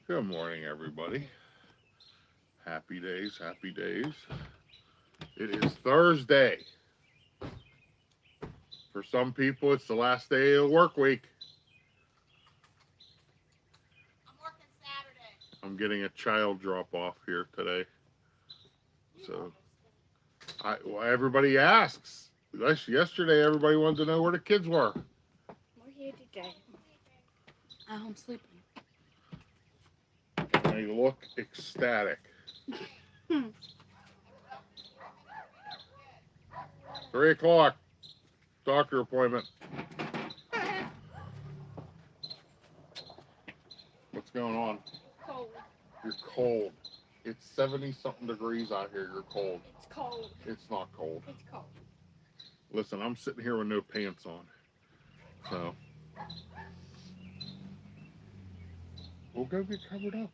Good morning, everybody. Happy days, happy days. It is Thursday. For some people, it's the last day of the work week. I'm working Saturday. I'm getting a child drop off here today. You So, almost did. well, everybody asks. Yesterday, everybody wanted to know where the kids were. We're here today. At home sleeping. They look ecstatic. Hmm. 3 o'clock, doctor appointment. What's going on? Cold. You're cold. It's 70 something degrees out here. You're cold. It's cold. It's not cold. It's cold. Listen, I'm sitting here with no pants on. So, we'll go get covered up.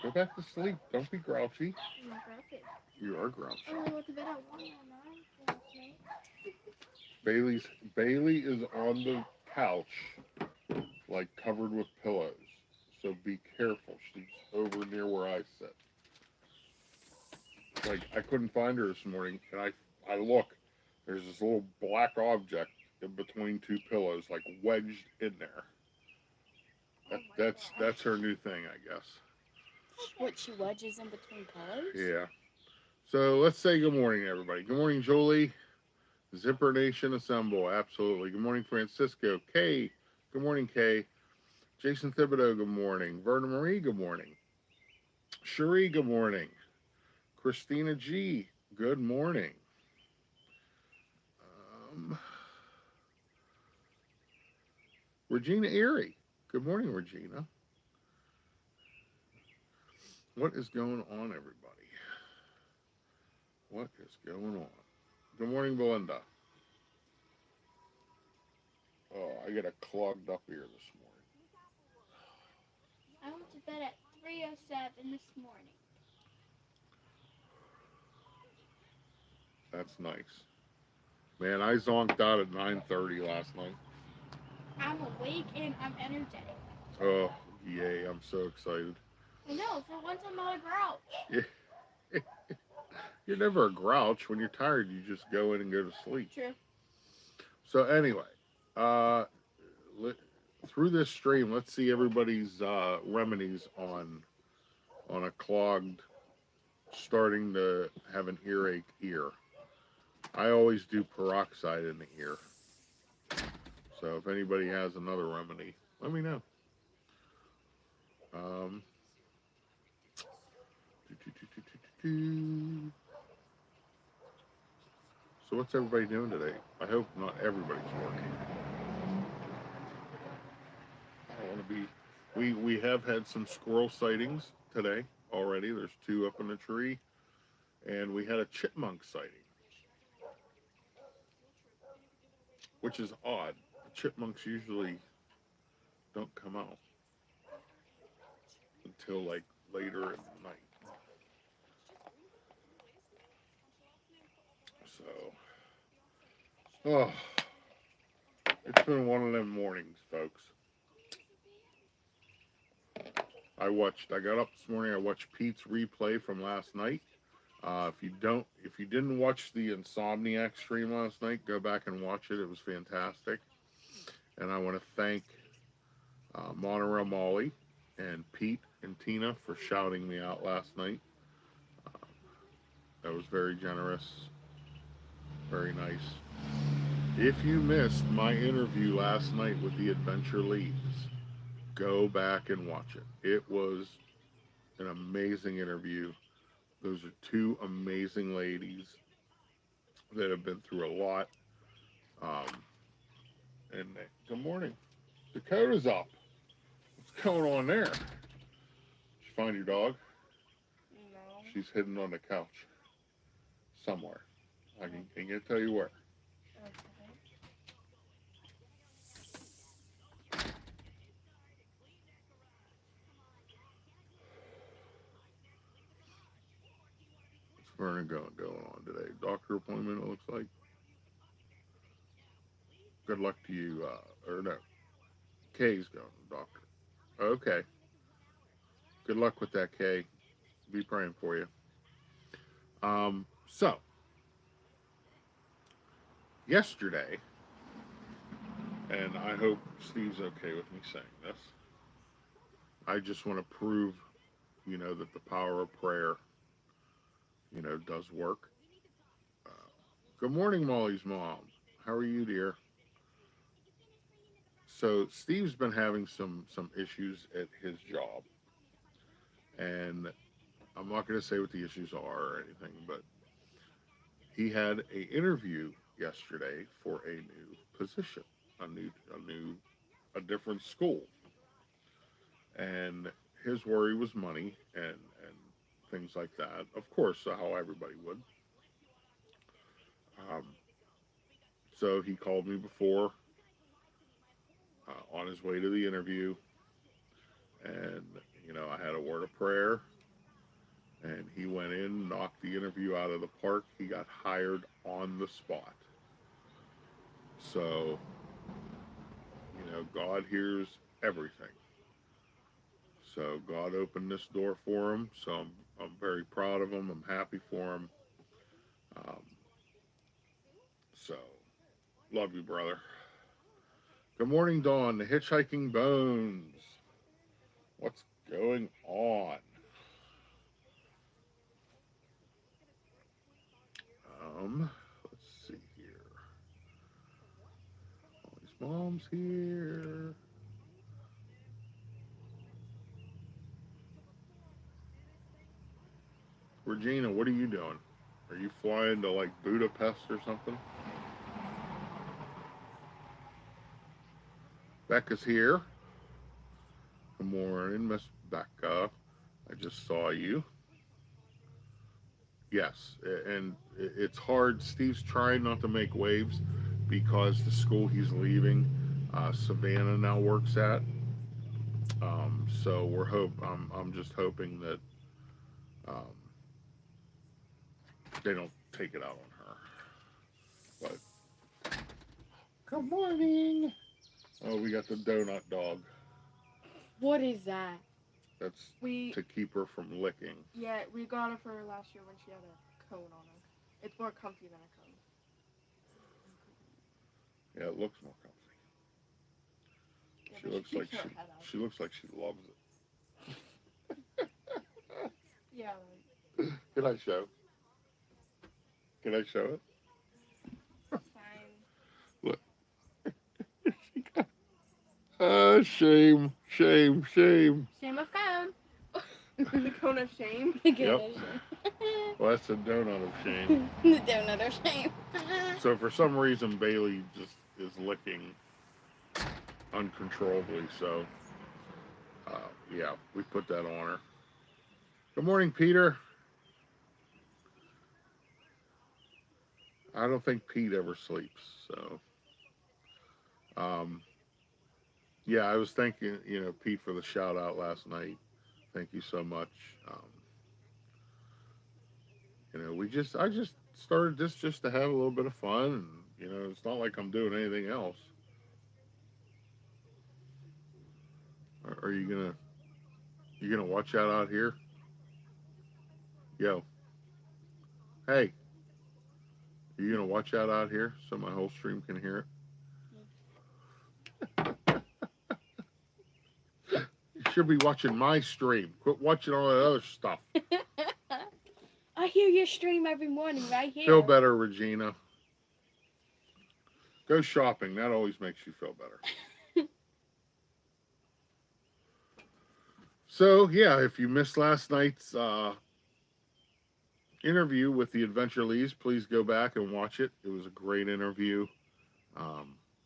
Go back to sleep. Don't be grouchy. I'm not grumpy. You are grouchy. I only went to bed at 1:09 last night. Bailey is on the couch, like covered with pillows. So be careful. She's over near where I sit. Like I couldn't find her this morning, and I look. There's this little black object in between two pillows, like wedged in there. That's her new thing, I guess. What, she wedges in between pillows? Yeah. So let's say good morning, everybody. Good morning, Jolie. Zipper Nation assemble. Absolutely. Good morning, Francisco. Kay. Good morning, Kay. Jason Thibodeau, good morning. Verna Marie, good morning. Cherie, good morning. Christina G, good morning. Regina Erie, good morning, Regina. What is going on, everybody? What is going on? Good morning, Belinda. Oh, I got a clogged up ear this morning. I went to bed at 3:07 this morning. That's nice. Man, I zonked out at 9:30 last night. I'm awake and I'm energetic. Oh, yay, I'm so excited. I know, for once I'm not a grouch. Yeah. You're never a grouch. When you're tired, you just go in and go to sleep. True. So anyway, uh, through this stream, let's see everybody's remedies on a clogged, starting to have an earache ear. I always do peroxide in the ear. So if anybody has another remedy, let me know. Um, so what's everybody doing today? I hope not everybody's working. I want to be. We have had some squirrel sightings today already. There's 2 up in the tree, and we had a chipmunk sighting, which is odd. The chipmunks usually don't come out until like later in the night. So, oh, it's been one of them mornings, folks. I got up this morning. I watched Pete's replay from last night. If you didn't watch the Insomniac stream last night, go back and watch it. It was fantastic. And I want to thank Monorail Molly and Pete and Tina for shouting me out last night. Uh, that was very generous, very nice. If you missed my interview last night with the Adventure Leads, go back and watch it. It was an amazing interview. Those are 2 amazing ladies that have been through a lot. Um, and good morning. Dakota's up. What's going on there? Did you find your dog? No. She's hidden on the couch somewhere. I can't tell you where. Okay. What's Vernon going on today? Doctor appointment, it looks like. Good luck to you. Or no. Kay's going to the doctor. Okay. Good luck with that, Kay. Be praying for you. So yesterday, and I hope Steve's okay with me saying this. I just want to prove, that the power of prayer, does work. Uh, Good morning, Molly's mom. How are you, dear? So Steve's been having some issues at his job, and I'm not going to say what the issues are or anything, but he had a interview yesterday for a new position, a different school, and his worry was money and things like that. Of course, how everybody would. Um, so he called me before on his way to the interview, and I had a word of prayer, and he went in, knocked the interview out of the park. He got hired on the spot. So God hears everything. So God opened this door for him. So I'm very proud of him. I'm happy for him. Um, so love you, brother. Good morning, Dawn. The Hitchhiking Bones. What's going on? Let's see here. His mom's here. Regina, what are you doing? Are you flying to like Budapest or something? Becca's here. Good morning, Miss Becca. I just saw you. Yes, and it's hard. Steve's trying not to make waves because the school he's leaving, Savannah now works at. So I'm just hoping that um, they don't take it out on her. But good morning. Oh, we got the donut dog. What is that? That's We to keep her from licking. yeah, we got it for her last year when she had a cone on her. It's more comfy than a cone. Yeah, it looks more comfy. Yeah, She but looks she like keeps her head out. she looks like she loves it. Yeah. Can I show? Can I show it? Fine. Look. Shame, shame, shame. Shame of cone. The cone of shame. Yep. Well, that's the donut of shame. The donut of shame. So for some reason, Bailey just is licking uncontrollably. So, yeah, we put that on her. Good morning, Peter. I don't think Pete ever sleeps. So, yeah, I was thanking Pete for the shout out last night. Thank you so much. I just started this just to have a little bit of fun, and it's not like I'm doing anything else. Are you gonna watch out here? Yo, hey, are you gonna watch out here so my whole stream can hear it? You should be watching my stream. Quit watching all that other stuff. I hear your stream every morning right here. Feel better, Regina. Go shopping. That always makes you feel better. So, yeah, if you missed last night's interview with the Adventure Lees, please go back and watch it. It was a great interview.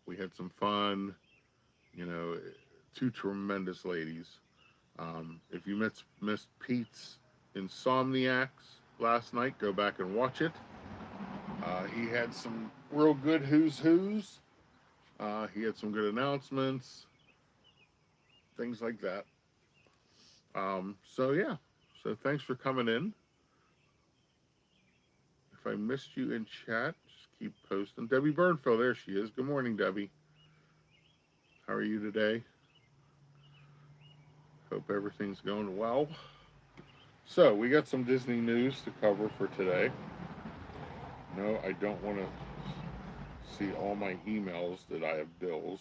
We had some fun. Two tremendous ladies. If you missed Pete's Insomniacs last night, go back and watch it. He had some real good who's. He had some good announcements, things like that. So yeah, so thanks for coming in. If I missed you in chat, just keep posting. Debbie Burnfield, there she is. Good morning, Debbie. How are you today? Hope everything's going well. So, we got some Disney news to cover for today. No, I don't want to see all my emails that I have bills.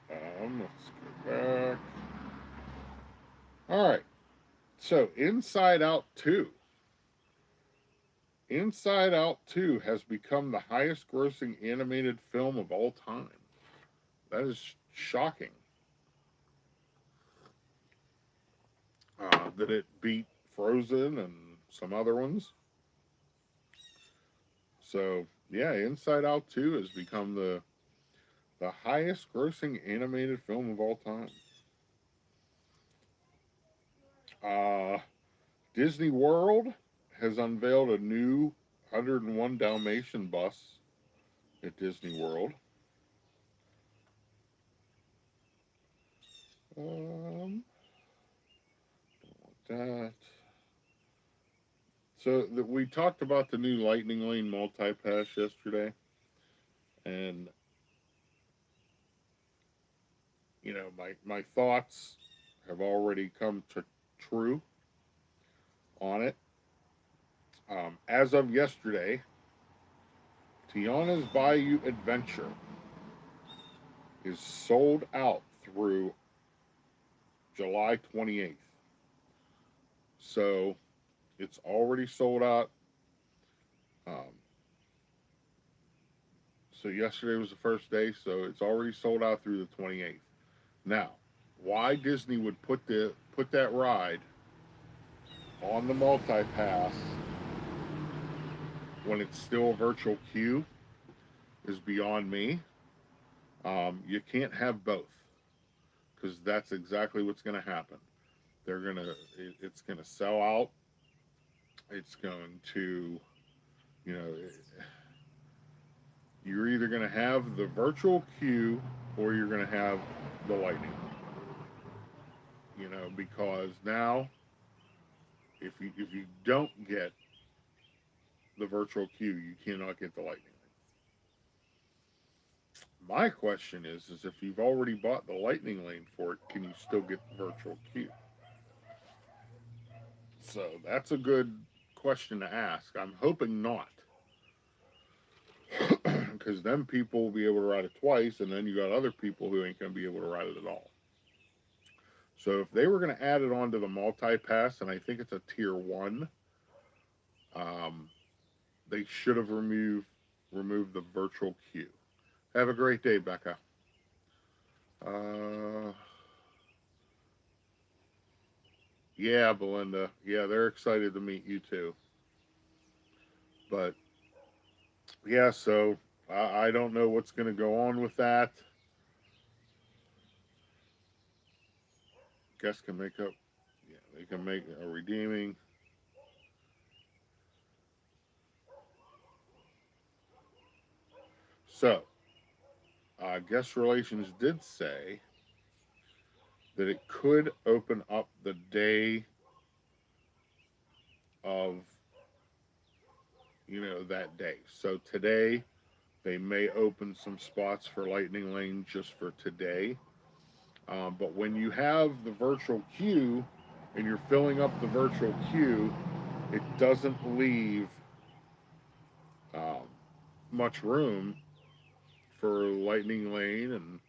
Let's go back. All right. So, Inside Out 2. Inside Out 2 has become the highest grossing animated film of all time. That is shocking. That it beat Frozen and some other ones. So, yeah, Inside Out 2 has become the highest grossing animated film of all time. Disney World has unveiled a new 101 Dalmatian bus at Disney World. That. So we talked about the new Lightning Lane multi-pass yesterday, and you know my thoughts have already come to true on it. As of yesterday, Tiana's Bayou Adventure is sold out through July 28th. So it's already sold out. So yesterday was the first day, so it's already sold out through the 28th. Now, why Disney would put that ride on the multi-pass when it's still a virtual queue is beyond me. You can't have both, because that's exactly what's going to happen. It's going to sell out. It's going to, you know, you're either going to have the virtual queue or you're going to have the Lightning. You know, because now, if you don't get the virtual queue, you cannot get the Lightning. My question is if you've already bought the Lightning Lane for it, can you still get the virtual queue? So that's a good question to ask. I'm hoping not, because then people will be able to ride it twice, and then you got other people who ain't going to be able to ride it at all. So if they were going to add it onto the multi-pass, and I think it's a tier 1, they should have removed the virtual queue. Have a great day, Becca. Yeah, Belinda. Yeah, they're excited to meet you too. But yeah, so I don't know what's going to go on with that. Guests can make up. Yeah, they can make a redeeming. So, guest relations did say that it could open up the day of, that day. So today, they may open some spots for Lightning Lane just for today. But when you have the virtual queue and you're filling up the virtual queue, it doesn't leave much room for Lightning Lane. And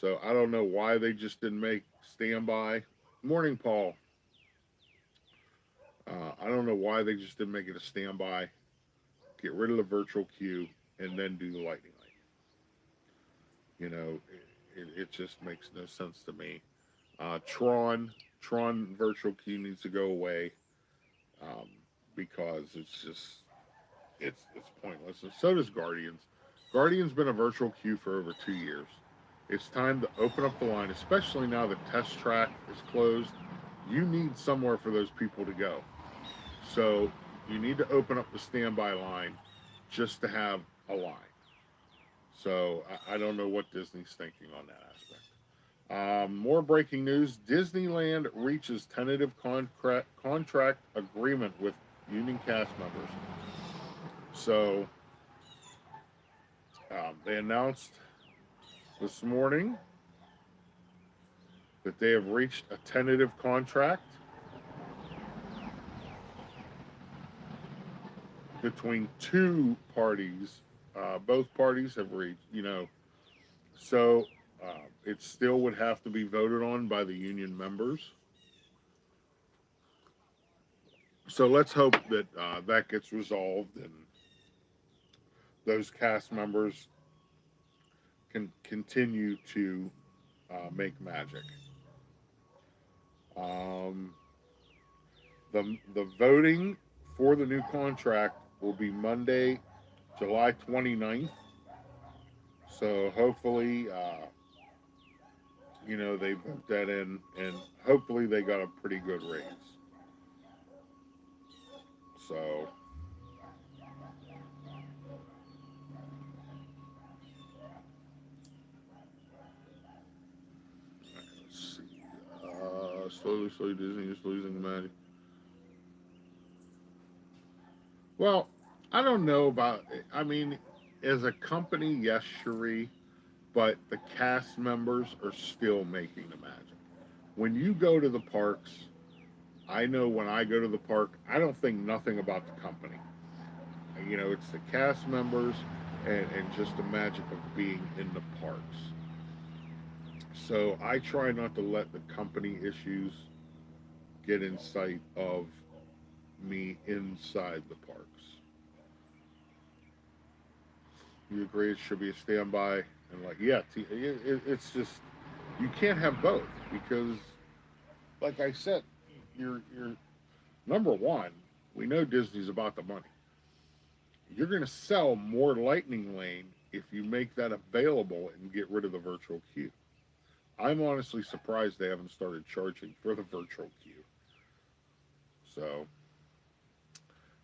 so I don't know why they just didn't make standby. Morning, Paul. I don't know why they just didn't make it a standby. Get rid of the virtual queue and then do the Lightning Lane. It just makes no sense to me. Tron virtual queue needs to go away, because it's pointless. And so does Guardians. Guardians been a virtual queue for over 2 years. It's time to open up the line, especially now the test track is closed. You need somewhere for those people to go. So you need to open up the standby line just to have a line. So I don't know what Disney's thinking on that aspect. More breaking news. Disneyland reaches tentative contract agreement with union cast members. So they announced this morning that they have reached a tentative contract between two parties. Both parties have reached, so it still would have to be voted on by the union members. So let's hope that that gets resolved and those cast members can continue to make magic. Um, the voting for the new contract will be Monday, July 29th. So hopefully, they vote that in, and hopefully they got a pretty good raise. So let's see. Slowly, Disney is losing money. Well, I don't know about. I mean, as a company, yes, Cherie, but the cast members are still making the magic. When you go to the parks, I know when I go to the park, I don't think nothing about the company. It's the cast members and just the magic of being in the parks. So I try not to let the company issues get in sight of me inside the parks. You agree it should be a standby? And like, yeah, it's just, you can't have both because, like I said, you're number one. We know Disney's about the money. You're going to sell more Lightning Lane if you make that available and get rid of the virtual queue. I'm honestly surprised they haven't started charging for the virtual queue. So,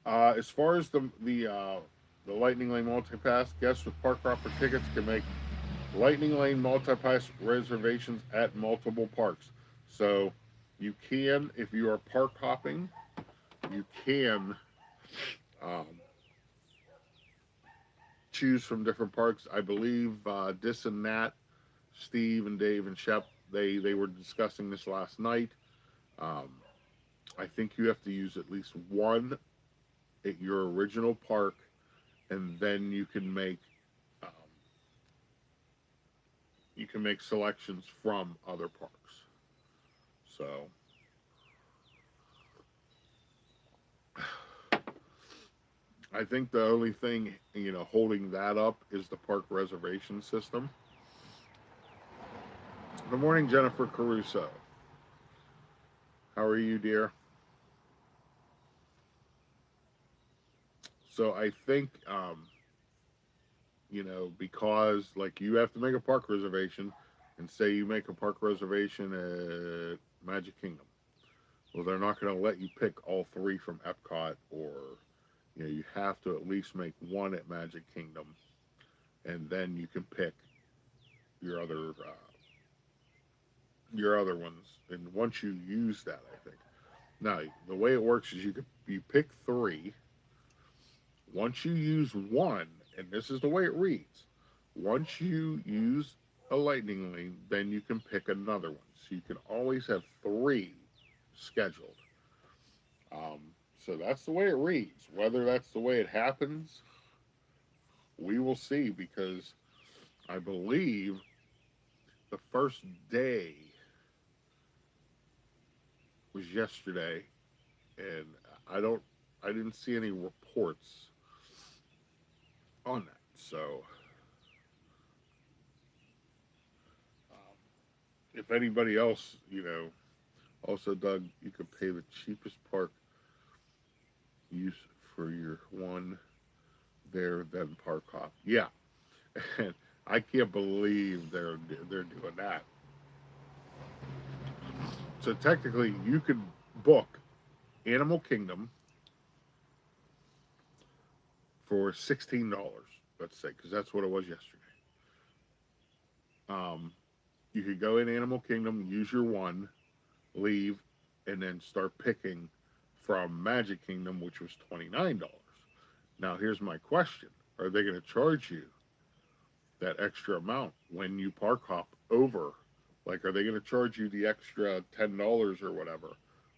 as far as the Lightning Lane multipass, guests with park hopper tickets can make Lightning Lane multipass reservations at multiple parks. So, you can, if you are park hopping, you can choose from different parks. I believe Dis and Nat, Steve and Dave and Shep, they were discussing this last night. I think you have to use at least one at your original park, and then you can make selections from other parks. So I think the only thing holding that up is the park reservation system. Good morning, Jennifer Caruso. How are you, dear? So I think, because like you have to make a park reservation, and say you make a park reservation at Magic Kingdom. Well, they're not going to let you pick all three from Epcot, or you have to at least make one at Magic Kingdom, and then you can pick your other ones. And once you use that, I think. Now, the way it works is you pick three. Once you use one, and this is the way it reads, once you use a Lightning Lane, then you can pick another one. So you can always have three scheduled. So that's the way it reads. Whether that's the way it happens, we will see, because I believe the first day was yesterday, and I didn't see any reports on that. So if anybody else, also, Doug, you could pay the cheapest park use for your one there, then park hop. Yeah, and I can't believe they're doing that. So technically, you could book Animal Kingdom for $16. Let's say, because that's what it was yesterday. You could go in Animal Kingdom, use your one, leave, and then start picking from Magic Kingdom, which was $29. Now, here's my question: are they going to charge you that extra amount when you park hop over. Like, are they going to charge you the extra $10 or whatever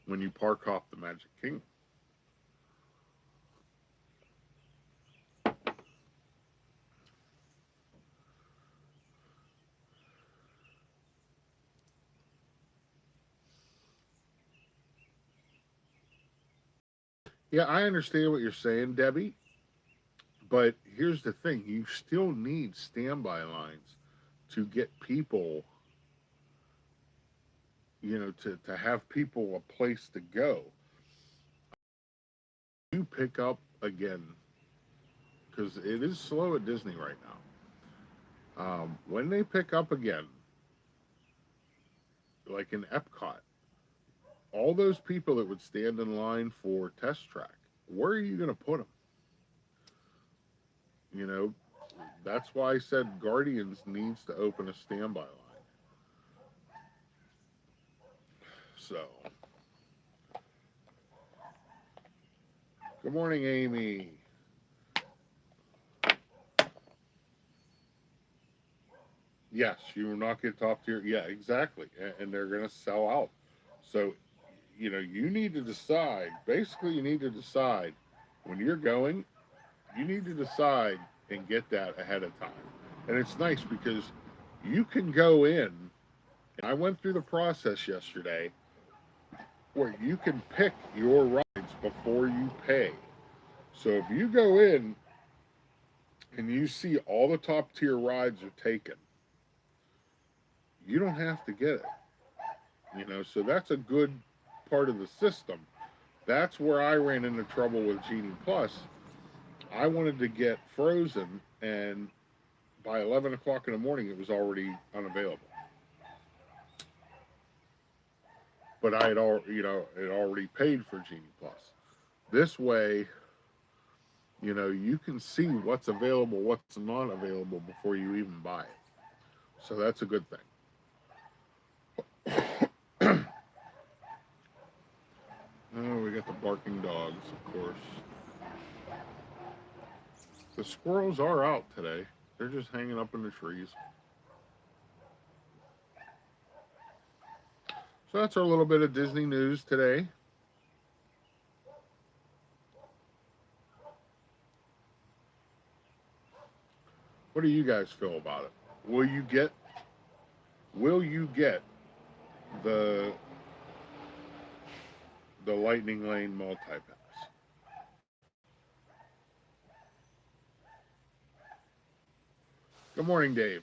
when you park hop the Magic Kingdom? Yeah, I understand what you're saying, Debbie. But here's the thing: you still need standby lines to get people, to have people a place to go. You pick up again because it is slow at Disney right now. When they pick up again, like in Epcot, all those people that would stand in line for Test Track, where are you going to put them? You know, that's why I said Guardians needs to open a standby line. So, good morning, Amy. Yes, you will not get top tier. Yeah, exactly. And they're going to sell out. So, you need to decide. Basically, you need to decide when you're going, you need to decide and get that ahead of time. And it's nice because you can go in. And I went through the process yesterday where you can pick your rides before you pay. So if you go in and you see all the top tier rides are taken, you don't have to get it. So that's a good part of the system. That's where I ran into trouble with Genie Plus. I wanted to get Frozen, and by 11 o'clock in the morning, it was already unavailable. But I had already paid for Genie Plus. This way, you can see what's available, what's not available before you even buy it. So that's a good thing. Oh, we got the barking dogs, of course. The squirrels are out today. They're just hanging up in the trees. So that's our little bit of Disney news today. What do you guys feel about it? Will you get the Lightning Lane multi-pass? Good morning, Dave.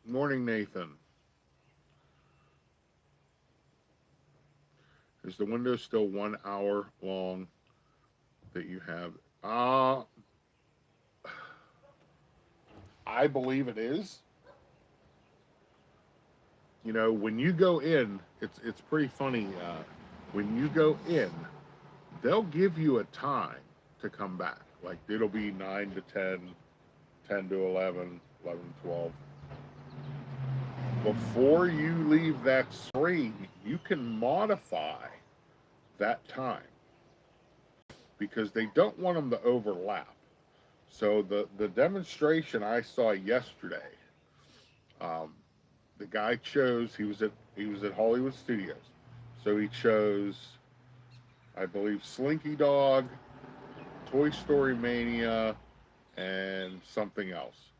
Good morning, Nathan. Is the window still 1 hour long that you have? I believe it is. When you go in, it's pretty funny. When you go in, they'll give you a time to come back. Like it'll be 9 to 10, 10 to 11, 11 to 12. Before you leave that screen, you can modify that time because they don't want them to overlap. So the demonstration I saw yesterday, the guy chose he was at Hollywood Studios, so he chose, I believe, Slinky Dog, Toy Story Mania, and something else.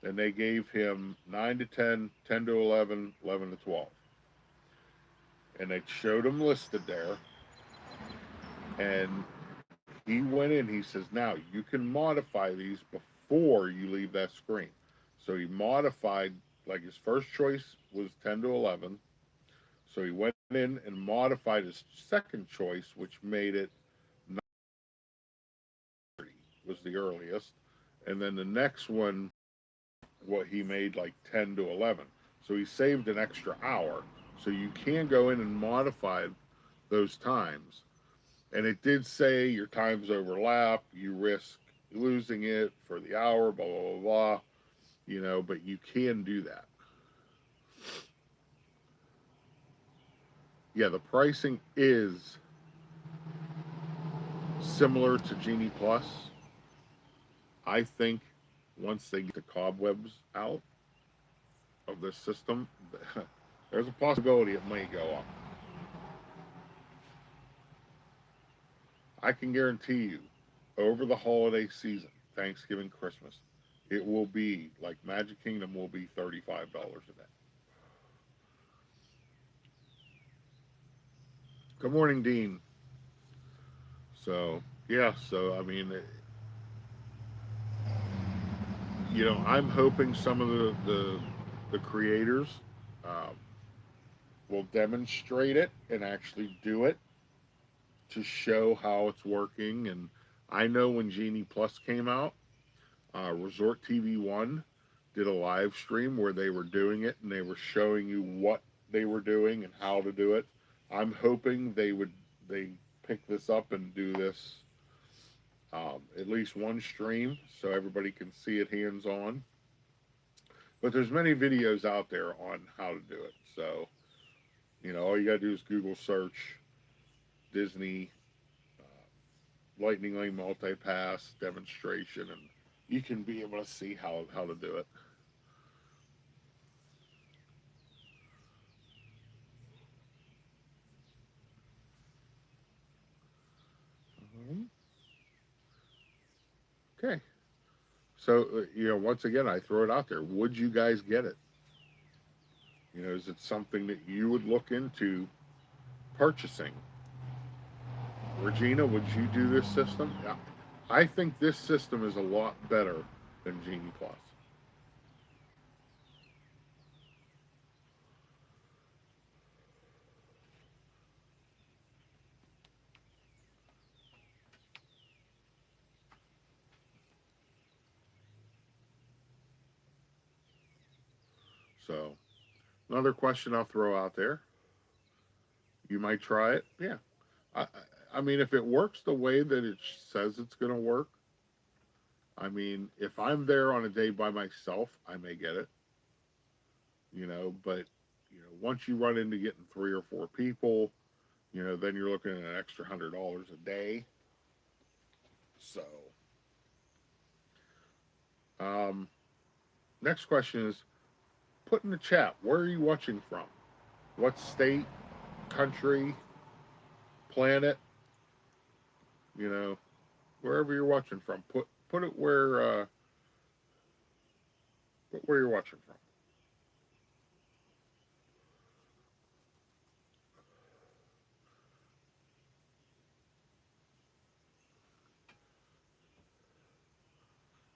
And they gave him 9 to 10, 10 to 11, 11 to 12. And they showed him listed there. And he went in, he says, now you can modify these before you leave that screen. So he modified, like his first choice was 10 to 11. So he went in and modified his second choice, which made it 9:30 was the earliest. And then the next one, what he made like 10 to 11. So he saved an extra hour. So you can go in and modify those times. And it did say your times overlap, you risk losing it for the hour, blah, blah, blah, blah, but you can do that. yeah, the pricing is similar to Genie Plus. I think once they get the cobwebs out of this system, there's a possibility it may go up. I can guarantee you, over the holiday season, Thanksgiving, Christmas, it will be like Magic Kingdom will be $35 a day. Good morning, Dean. So yeah, so I mean, I'm hoping some of the creators um, will demonstrate it and actually do it to show how it's working. And I know when Genie Plus came out, Resort TV One did a live stream where they were doing it and they were showing you what they were doing and how to do it. I'm hoping they pick this up and do this at least one stream so everybody can see it hands on. But there's many videos out there on how to do it. So all you gotta do is Google search Disney Lightning Lane multi-pass demonstration, and you can be able to see how to do it. Okay. So, once again, I throw it out there. Would you guys get it? Is it something that you would look into purchasing? Regina, would you do this system? Yeah. I think this system is a lot better than Genie Plus. So, another question I'll throw out there. You might try it. Yeah. I, I mean, if it works the way that it says it's going to work, I mean, if I'm there on a day by myself, I may get it. But once you run into getting 3 or 4 people, then you're looking at an extra $100 a day. So, um, next question is, put in the chat, where are you watching from? What state, country, planet? Wherever you're watching from, put it where you're watching from.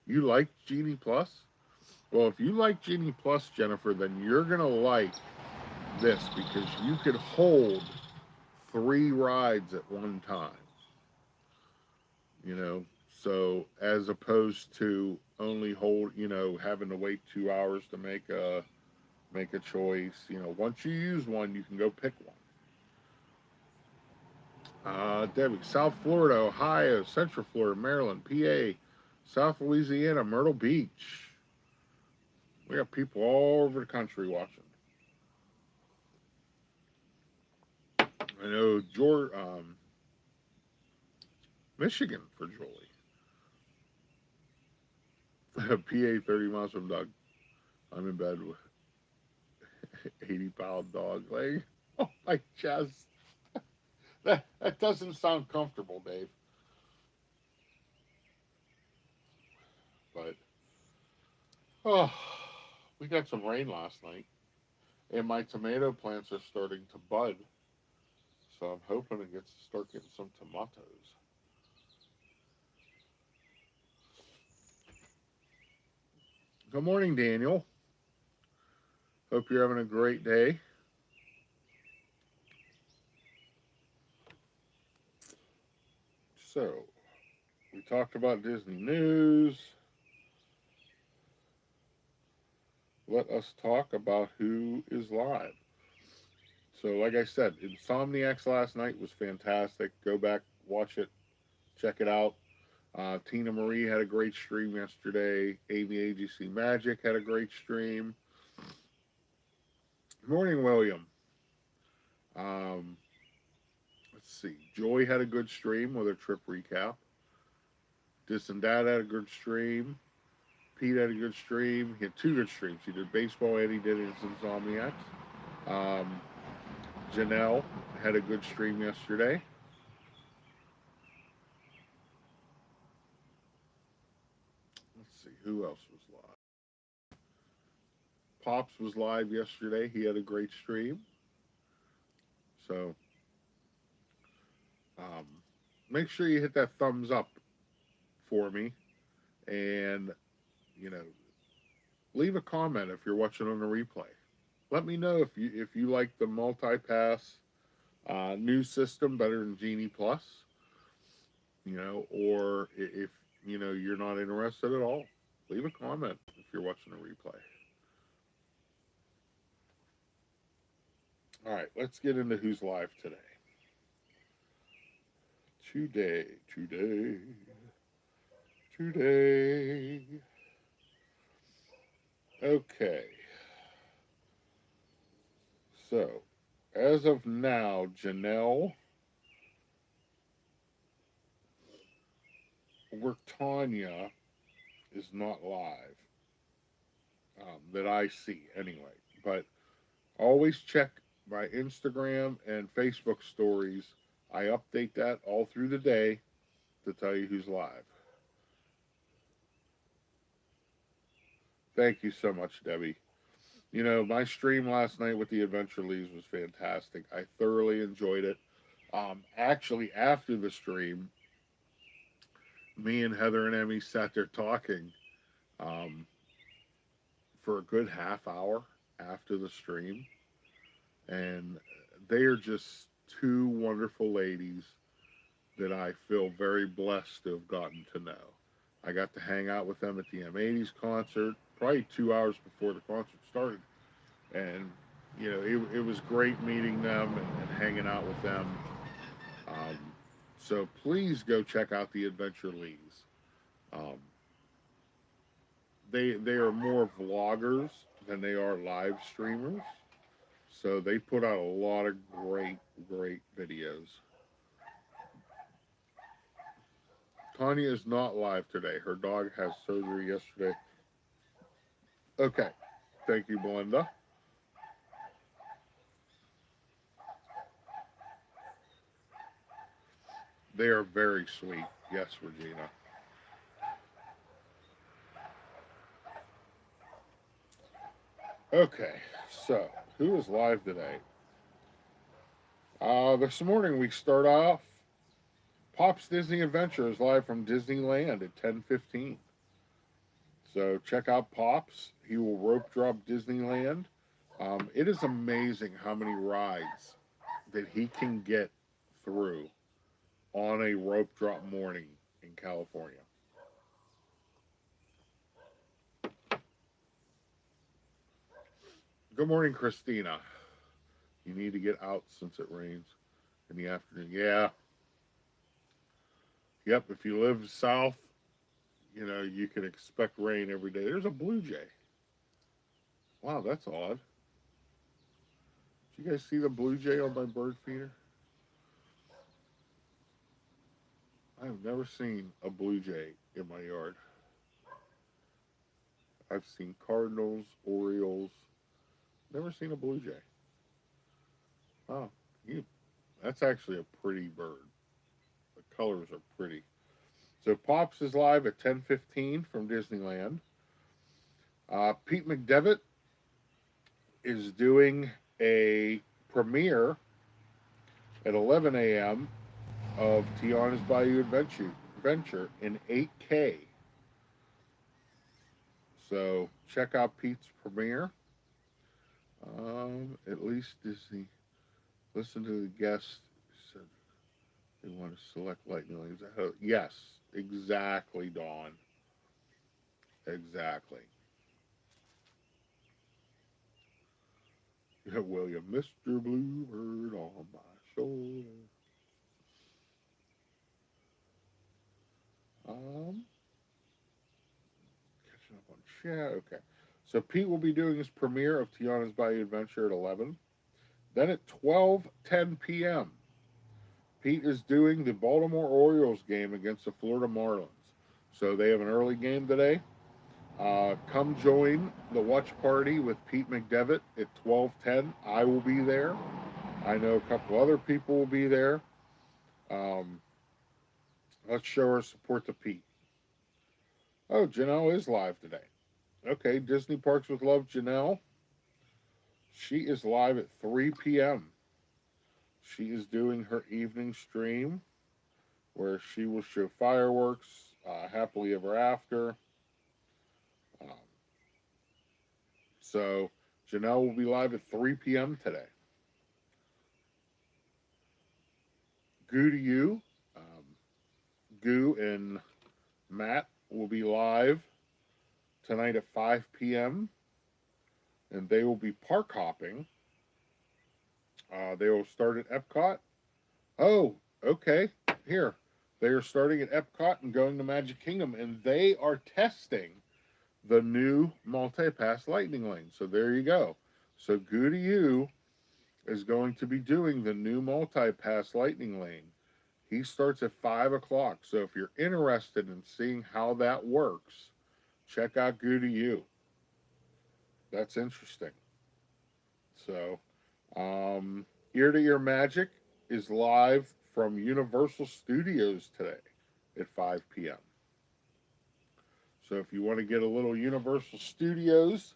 You like Genie Plus? Well, if you like Genie Plus, Jennifer, then you're gonna like this because you could hold 3 rides at one time. So as opposed to only having to wait 2 hours to make a choice. Once you use one, you can go pick one. Debbie, South Florida, Ohio, Central Florida, Maryland, PA, South Louisiana, Myrtle Beach. We got people all over the country watching. I know Michigan for Julie. PA 30 miles from Doug. I'm in bed with 80-pound dog leg. Oh, my chest. That doesn't sound comfortable, Dave. But, we got some rain last night. And my tomato plants are starting to bud. So I'm hoping it gets to start getting some tomatoes. Good morning, Daniel. Hope you're having a great day. So, we talked about Disney news. Let us talk about who is live. So, like I said, Insomniacs last night was fantastic. Go back, watch it, check it out. Tina Marie had a great stream yesterday. Amy AGC Magic had a great stream. Morning, William. Um, let's see. Joy had a good stream with her trip recap. Dis and Dad had a good stream. Pete had a good stream. He had two good streams. He did baseball and he did his Insomniacs. Um, Janelle had a good stream yesterday. Let's see, who else was live? Pops was live yesterday. He had a great stream. So um, make sure you hit that thumbs up for me, and you know, leave a comment if you're watching on the replay. Let me know if you like the multi-pass new system better than Genie Plus, you know, or if you know you're not interested at all. Leave a comment if you're watching a replay. All right, let's get into who's live today. Today. Okay. So, as of now, Janelle or Tanya is not live that I see anyway. But always check my Instagram and Facebook stories. I update that all through the day to tell you who's live. Thank you so much, Debbie. You know, my stream last night with the Adventure Leaves was fantastic. I thoroughly enjoyed it. Actually, after the stream, me and Heather and Emmy sat there talking um, for a good half hour after the stream. And they are just two wonderful ladies that I feel very blessed to have gotten to know. I got to hang out with them at the M80s concert, probably 2 hours before the concert started. And, you know, it was great meeting them and hanging out with them. So please go check out the Adventure Leagues. Um, they are more vloggers than they are live streamers. So they put out a lot of great videos. Tanya is not live today. Her dog has surgery yesterday. Okay. Thank you, Belinda. They are very sweet. Yes, Regina. Okay. So, who is live today? This morning we start off. Pop's Disney Adventure is live from Disneyland at 10:15. So check out Pops. He will rope drop Disneyland. It is amazing how many rides that he can get through on a rope drop morning in California. Good morning, Christina. You need to get out since it rains in the afternoon. Yeah. Yep, if you live south, you know, you can expect rain every day. There's a blue jay. Wow, that's odd. Did you guys see the blue jay on my bird feeder? I have never seen a blue jay in my yard. I've seen cardinals, orioles, never seen a blue jay. Oh, that's actually a pretty bird. The colors are pretty. So Pops is live at 10:15 from Disneyland. Pete McDevitt is doing a premiere at 11 a.m. of Tiana's Bayou Adventure in 8K. So check out Pete's premiere. At least Disney. Listen to the guest. Said they want to select lightning lanes. Yes, exactly, Dawn. Exactly. William, Mr. Bluebird on my shoulder. Catching up on chat. Okay. So Pete will be doing his premiere of Tiana's Bayou Adventure at 11. Then at 12:10 p.m., Pete is doing the Baltimore Orioles game against the Florida Marlins. So they have an early game today. Come join the watch party with Pete McDevitt at 12:10. I will be there. I know a couple other people will be there. Um, let's show our support to Pete. Oh, Janelle is live today. Okay, Disney Parks with Love, Janelle. She is live at 3 p.m. She is doing her evening stream where she will show fireworks, happily ever after. Um, so Janelle will be live at 3 p.m. today. Goo to you. Goo and Matt will be live tonight at 5 p.m. and they will be park hopping. They will start at Epcot. Oh, okay. Here. They are starting at Epcot and going to Magic Kingdom, and they are testing the new multi-pass lightning lane. So there you go. So Goo to you is going to be doing the new multi-pass lightning lane. He starts at 5 o'clock. So if you're interested in seeing how that works, check out Goo to you. That's interesting. So, Ear to Ear Magic is live from Universal Studios today at 5 p.m. So if you want to get a little Universal Studios,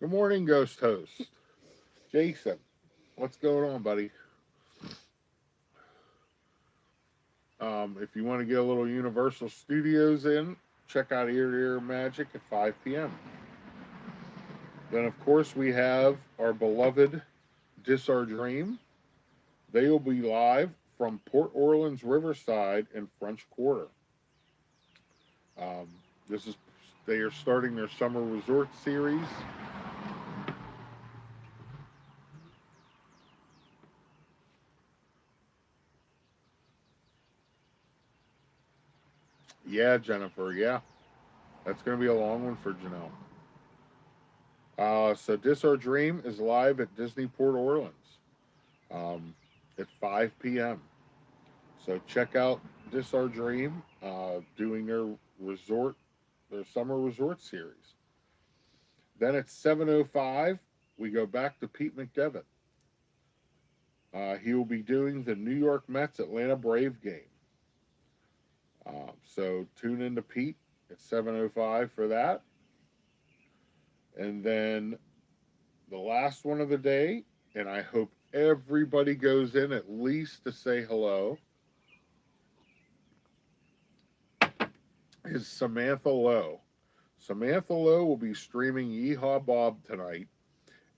good morning, Ghost Host. Jason, what's going on, buddy? If you want to get a little Universal Studios in, check out Ear to Ear Magic at 5 p.m. Then, of course, we have our beloved Dis Our Dream. They will be live from Port Orleans Riverside and French Quarter. They are starting their summer resort series. Yeah, Jennifer. Yeah, that's going to be a long one for Janelle. So Dis Our Dream is live at Disney Port Orleans at 5 p.m. So check out Dis Our Dream doing their summer resort series. Then at 7:05, we go back to Pete McDevitt. He will be doing the New York Mets Atlanta Brave game. So tune in to Pete at 7:05 for that. And then the last one of the day, and I hope everybody goes in at least to say hello, is Samantha Lowe. Samantha Lowe will be streaming Yeehaw Bob tonight,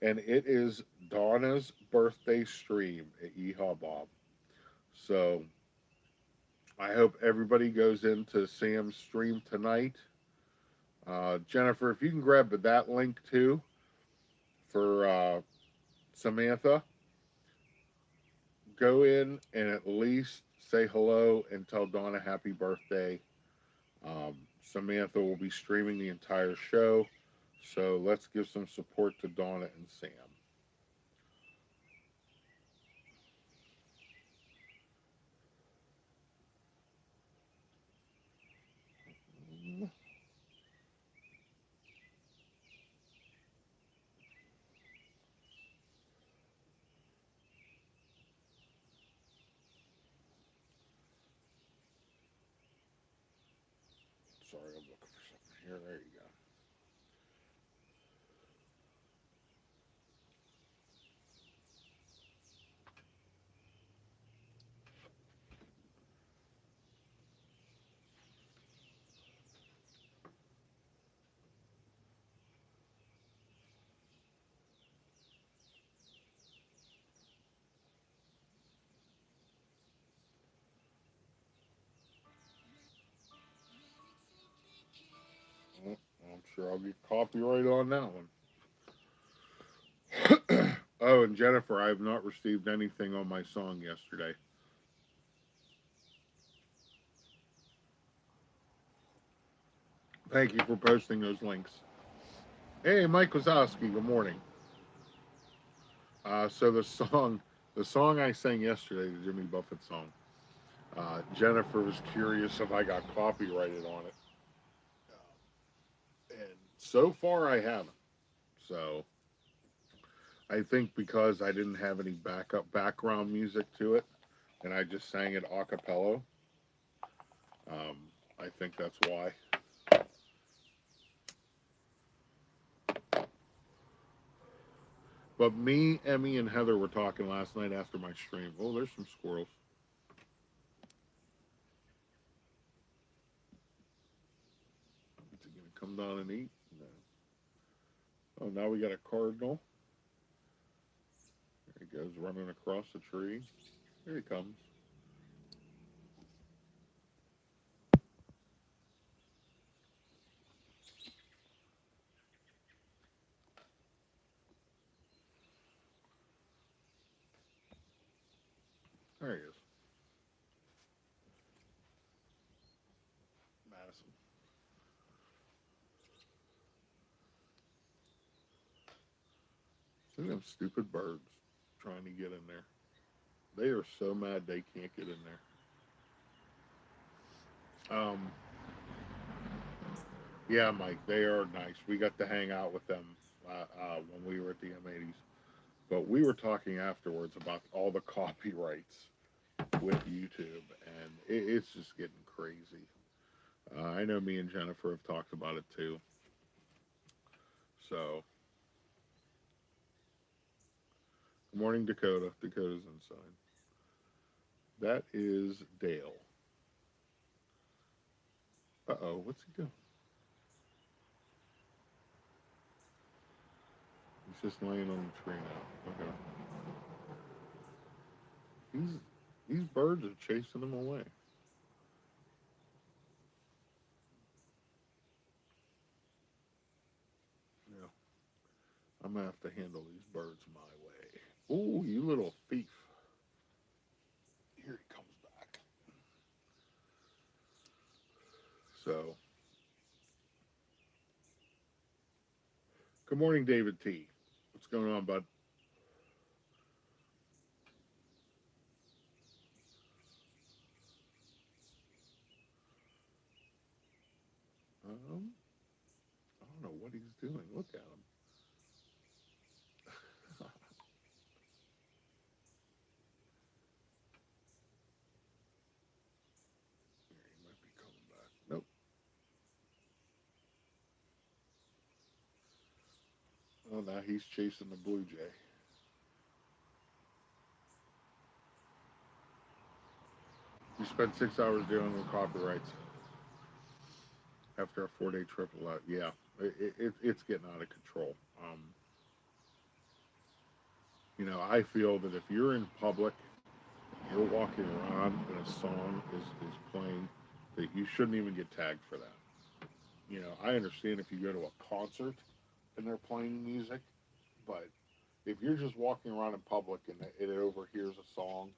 and it is Donna's birthday stream at Yeehaw Bob. So I hope everybody goes into Sam's stream tonight. Jennifer, if you can grab that link too for Samantha, go in and at least say hello and tell Donna happy birthday. Samantha will be streaming the entire show, so let's give some support to Donna and Sam. Sorry, I'm looking for something here. There you go. Oh, I'm sure I'll get copyright on that one. Oh, and Jennifer, I have not received anything on my song yesterday. Thank you for posting those links. Hey, Mike Wazowski, good morning. So the song I sang yesterday, the Jimmy Buffett song. Jennifer was curious if I got copyrighted on it, and so far I haven't. So I think because I didn't have any backup background music to it, and I just sang it a cappella. Um, I think that's why. But me, Emmy, and Heather were talking last night after my stream. Oh, there's some squirrels. Is he gonna come down and eat? No. Oh, now we got a cardinal. There he goes, running across the tree. Here he comes. There he is. Madison. Look at them stupid birds trying to get in there. They are so mad they can't get in there. Yeah, Mike, they are nice. We got to hang out with them when we were at the M80s. But we were talking afterwards about all the copyrights with YouTube, and it's just getting crazy. I know me and Jennifer have talked about it too. So, good morning, Dakota. Dakota's inside. That is Dale. Uh-oh, what's he doing? He's just laying on the tree now. Okay. These birds are chasing him away. Yeah. I'm gonna have to handle these birds my way. Oh, you little thief. Here he comes back. So, good morning, David T. What's going on, bud? I don't know what he's doing. Look at him. He might be coming back. Nope. Oh, now he's chasing the blue jay. You spent 6 hours dealing with copyrights after a 4-day trip. Yeah, it's getting out of control. I feel that if you're in public, you're walking around and a song is playing, that you shouldn't even get tagged for that. I understand if you go to a concert and they're playing music, but if you're just walking around in public and it overhears a song,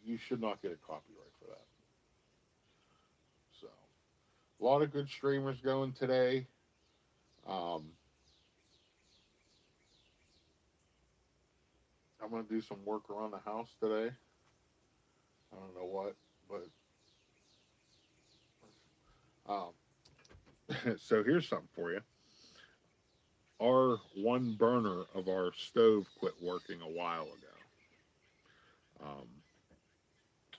you should not get a copyright for that. So, a lot of good streamers going today. Um, I'm going to do some work around the house today. I don't know what, but so here's something for you. Our one burner of our stove quit working a while ago.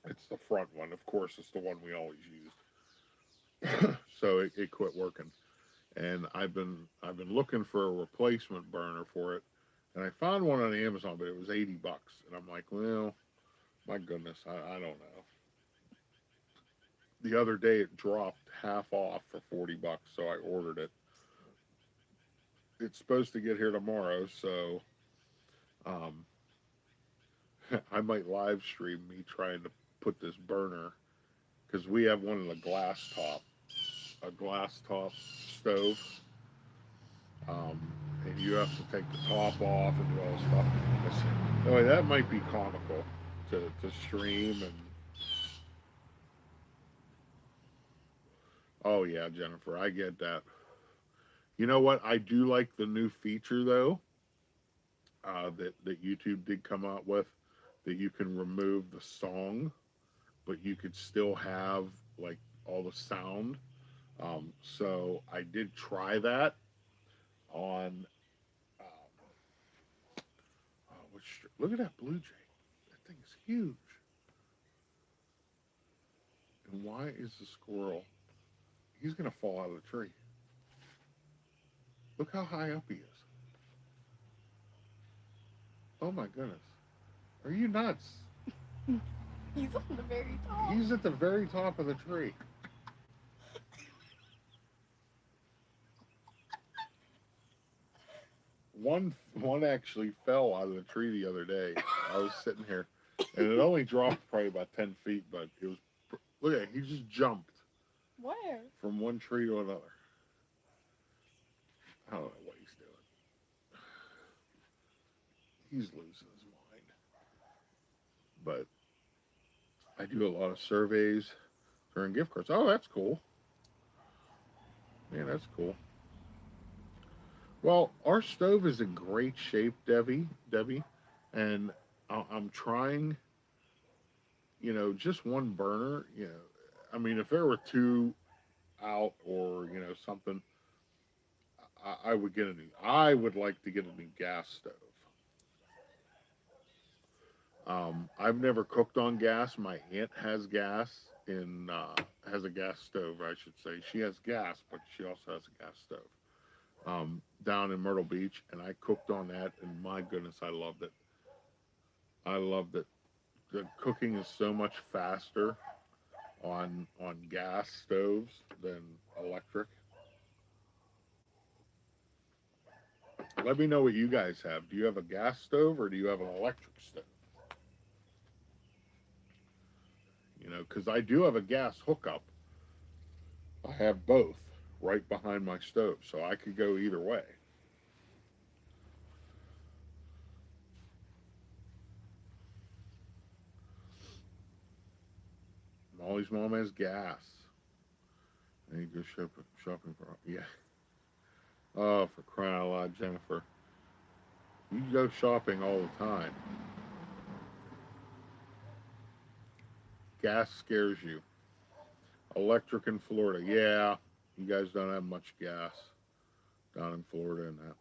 It's the front one, of course. It's the one we always used. So it quit working, and I've been looking for a replacement burner for it, and I found one on Amazon, but it was $80, and I'm like, well, my goodness, I don't know. The other day it dropped half off for $40, so I ordered it. It's supposed to get here tomorrow, so um, I might live stream me trying to put this burner, because we have one in the a glass top stove, and you have to take the top off and do all this stuff. Anyway, that might be comical to stream and. Oh yeah, Jennifer, I get that. You know what? I do like the new feature though. that YouTube did come out with, that you can remove the song, but you could still have like all the sound. So I did try that on. Look at that blue jay. That thing is huge. And why is the squirrel? He's gonna fall out of the tree. Look how high up he is. Oh my goodness. Are you nuts? He's on the very top. He's at the very top of the tree. One actually fell out of the tree the other day. I was sitting here, and it only dropped probably about 10 feet, but it was. Look at it. He just jumped Where? from one tree to another. I don't know what he's doing. He's losing his mind. But I do a lot of surveys during gift cards. Oh, that's cool. Man, that's cool. Well, our stove is in great shape, Debbie, and I'm trying, just one burner. I mean, if there were two out or something, I would get a new. I would like to get a new gas stove. I've never cooked on gas. My aunt has gas has a gas stove, I should say. She has gas, but she also has a gas stove. Down in Myrtle Beach, and I cooked on that, and my goodness, I loved it. I loved it. The cooking is so much faster on gas stoves than electric. Let me know what you guys have. Do you have a gas stove or do you have an electric stove? Because I do have a gas hookup. I have both right behind my stove, so I could go either way. Molly's mom has gas. And you go shopping for, yeah. Oh, for crying out loud, Jennifer. You go shopping all the time. Gas scares you. Electric in Florida. Yeah, you guys don't have much gas down in Florida and that.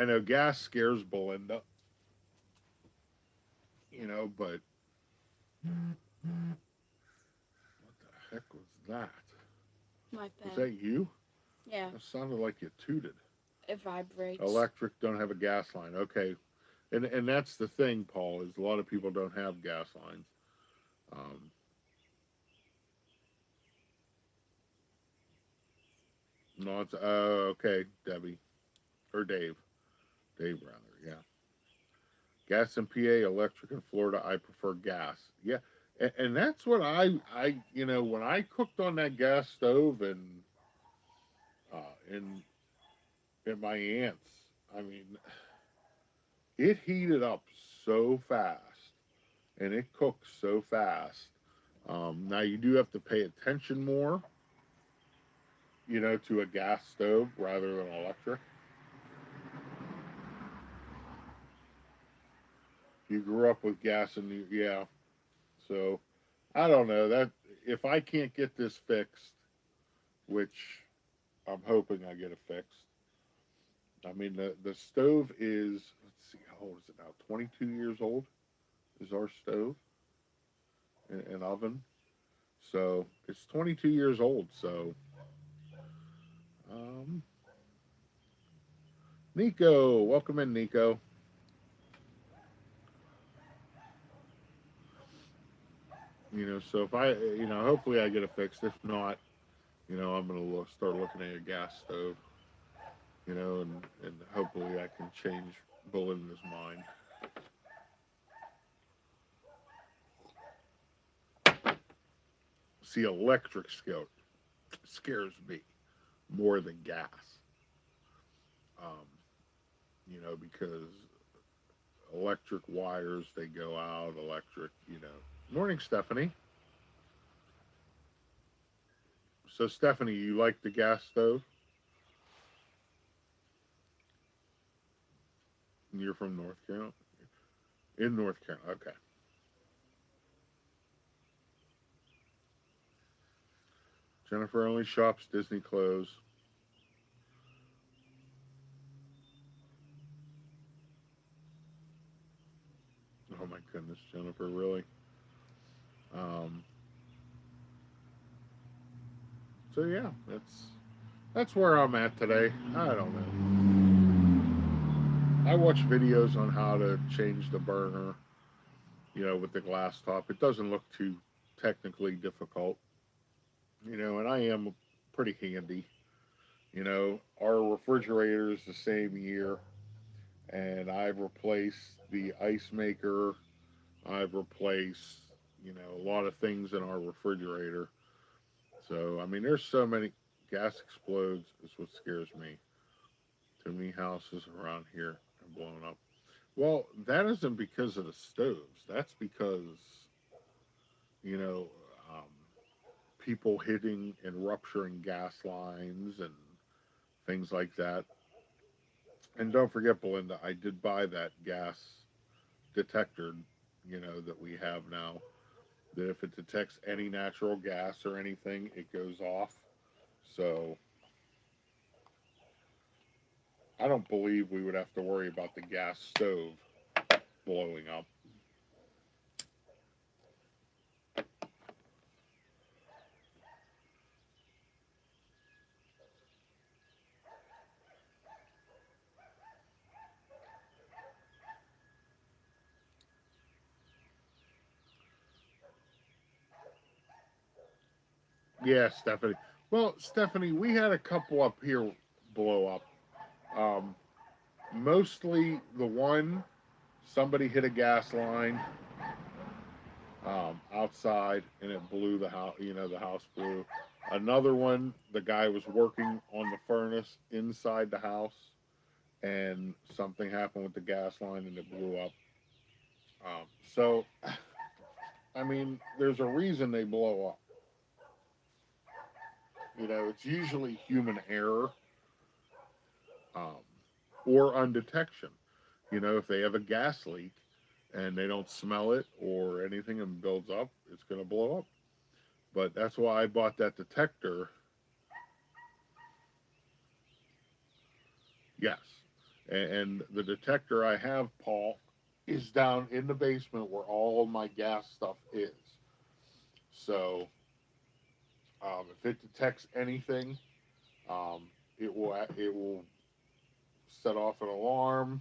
I know gas scares Belinda. But what the heck was that? My Was pen. that you? Yeah, That sounded like you tooted. it vibrates. Electric, don't have a gas line. Okay. And that's the thing, Paul, is a lot of people don't have gas lines. No, it's okay, Debbie or Dave, rather, yeah. Gas in PA, electric in Florida. I prefer gas. Yeah, and that's what when I cooked on that gas stove and in my aunt's, I mean, it heated up so fast and it cooks so fast. Now you do have to pay attention more, to a gas stove rather than electric. You grew up with gas and yeah. So I don't know that if I can't get this fixed, which I'm hoping I get it fixed. I mean the stove is, let's see, how old is it now? 22 years old is our stove and oven. So it's 22 years old. So Nico, welcome in, Nico. So if I, hopefully I get it fixed. If not, I'm gonna start looking at a gas stove. And hopefully I can change Belinda's mind. See, electric scares me more than gas. Because electric wires, they go out, Morning, Stephanie. So, Stephanie, you like the gas stove? You're from North Carolina? In North Carolina, okay. Jennifer only shops Disney clothes. Oh my goodness, Jennifer, really? Um, so yeah, that's where I'm at today. I don't know. I watch videos on how to change the burner, with the glass top. It doesn't look too technically difficult, and I am pretty handy. Our refrigerator is the same year, and I've replaced the ice maker. I've replaced, a lot of things in our refrigerator. So, I mean, there's so many. Gas explodes is what scares me. Too many houses around here are blown up. Well, that isn't because of the stoves. That's because, you know, um, people hitting and rupturing gas lines and things like that. And don't forget, Belinda, I did buy that gas detector, that we have now. That if it detects any natural gas or anything, it goes off. So I don't believe we would have to worry about the gas stove blowing up. Yeah, Stephanie. Well, Stephanie, we had a couple up here blow up. Um, Mostly the one, somebody hit a gas line outside and it blew the house, the house blew. Another one, the guy was working on the furnace inside the house and something happened with the gas line and it blew up. So, I mean, there's a reason they blow up. It's usually human error um, or undetection. If they have a gas leak and they don't smell it or anything and builds up, it's going to blow up. But that's why I bought that detector. Yes. And the detector I have, Paul, is down in the basement where all my gas stuff is. So if it detects anything, um, it will set off an alarm,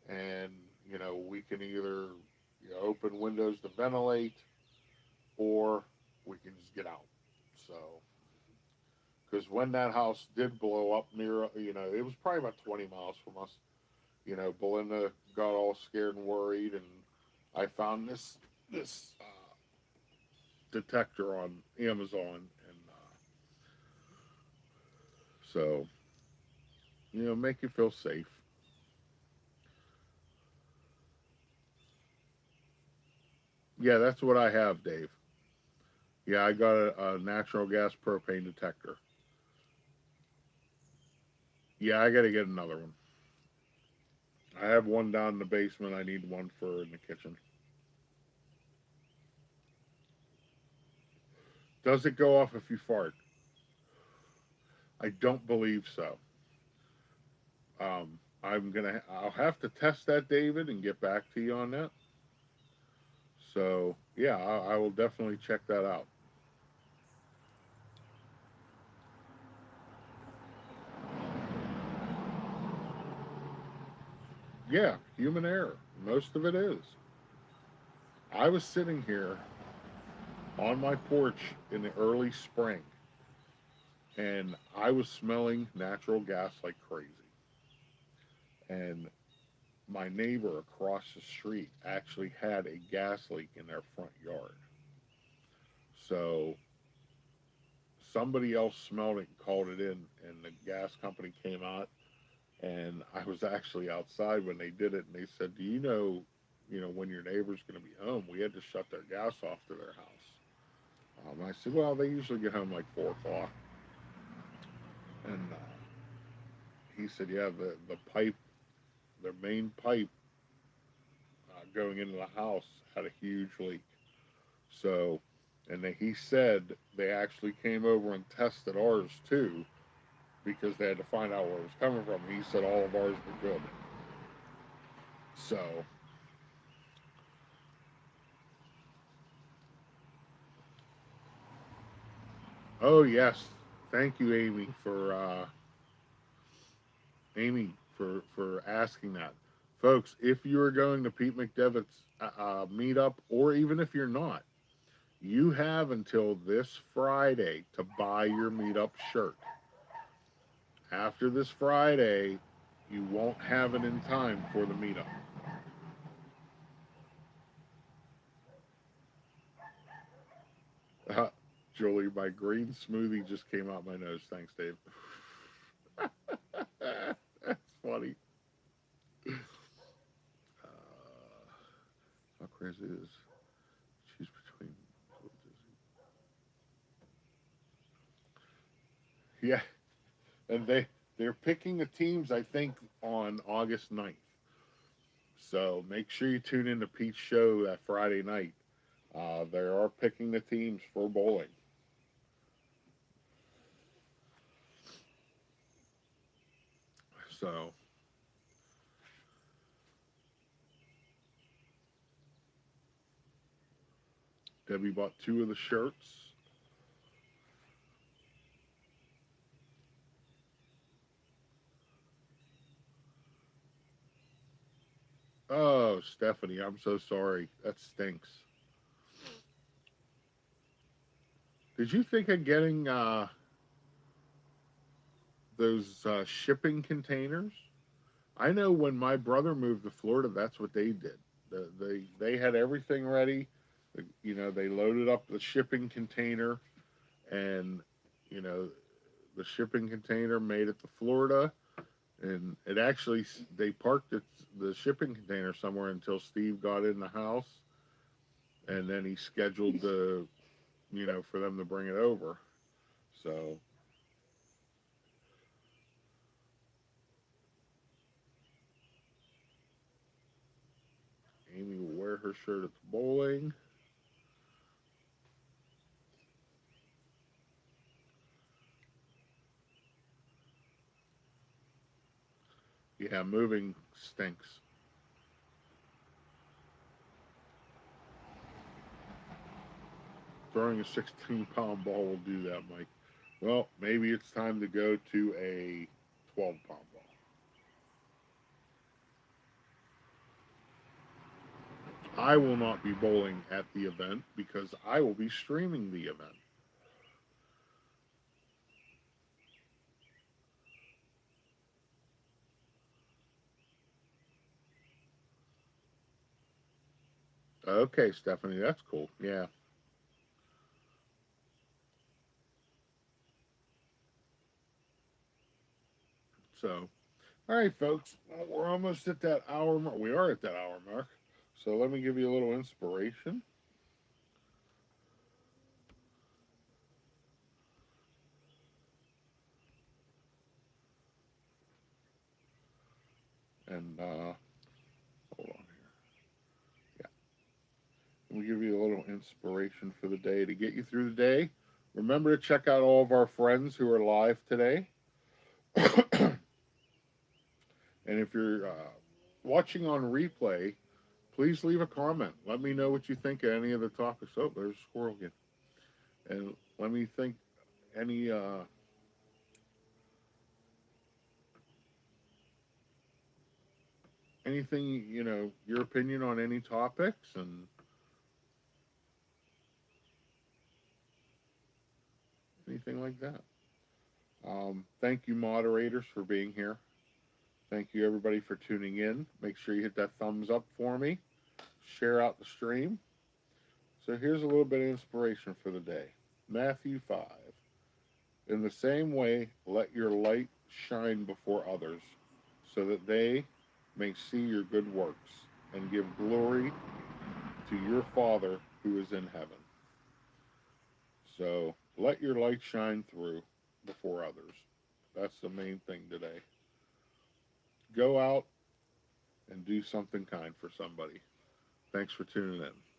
and we can either open windows to ventilate, or we can just get out. So because when that house did blow up near, it was probably about 20 miles from us. Belinda got all scared and worried, and I found this detector on Amazon, and so make you feel safe. Yeah, that's what I have, Dave. Yeah, I got a natural gas propane detector. Yeah, I got to get another one. I have one down in the basement. I need one for in the kitchen. Does it go off if you fart? I don't believe so. I'll have to test that, David, and get back to you on that. So yeah, I will definitely check that out. Yeah, human error. Most of it is. I was sitting here on my porch in the early spring, and I was smelling natural gas like crazy. And my neighbor across the street actually had a gas leak in their front yard. So somebody else smelled it and called it in, and the gas company came out. And I was actually outside when they did it, and they said, "Do when your neighbor's going to be home? We had to shut their gas off to their house." I said, "Well, they usually get home like 4 o'clock." And he said, "Yeah, the pipe their main pipe going into the house had a huge leak. So, and he said they actually came over and tested ours too because they had to find out where it was coming from. He said all of ours were good. So, oh yes, thank you, Amy for asking that, folks. If you are going to Pete McDevitt's meetup, or even if you're not, you have until this Friday to buy your meetup shirt. After this Friday, you won't have it in time for the meetup. Uh, Julie, my green smoothie just came out my nose. Thanks, Dave. That's funny. How crazy is she's between. Yeah, and they're picking the teams, I think, on August 9th. So make sure you tune in to Pete's show that Friday night. They are picking the teams for bowling. So Debbie bought 2 of the shirts. Oh, Stephanie, I'm so sorry. That stinks. Did you think of getting those shipping containers? I know when my brother moved to Florida, that's what they did. They had everything ready. You know, they loaded up the shipping container, and you know, the shipping container made it to Florida, and it actually they parked the shipping container somewhere until Steve got in the house, and then he scheduled for them to bring it over. So Amy will wear her shirt at the bowling. Yeah, moving stinks. Throwing a 16-pound ball will do that, Mike. Well, maybe it's time to go to a 12-pound ball. I will not be bowling at the event because I will be streaming the event. Okay, Stephanie, that's cool. Yeah. So, all right, folks, well, we're almost at that hour mark. We are at that hour mark. So let me give you a little inspiration. And hold on here. Yeah. Let me give you a little inspiration for the day to get you through the day. Remember to check out all of our friends who are live today. And if you're watching on replay, please leave a comment. Let me know what you think of any of the topics. Oh, there's a squirrel again. And let me think any anything, your opinion on any topics and anything like that. Thank you, moderators, for being here. Thank you, everybody, for tuning in. Make sure you hit that thumbs up for me. Share out the stream. So here's a little bit of inspiration for the day. Matthew 5. In the same way, let your light shine before others, so that they may see your good works and give glory to your Father who is in heaven. So let your light shine through before others. That's the main thing today. Go out and do something kind for somebody. Thanks for tuning in.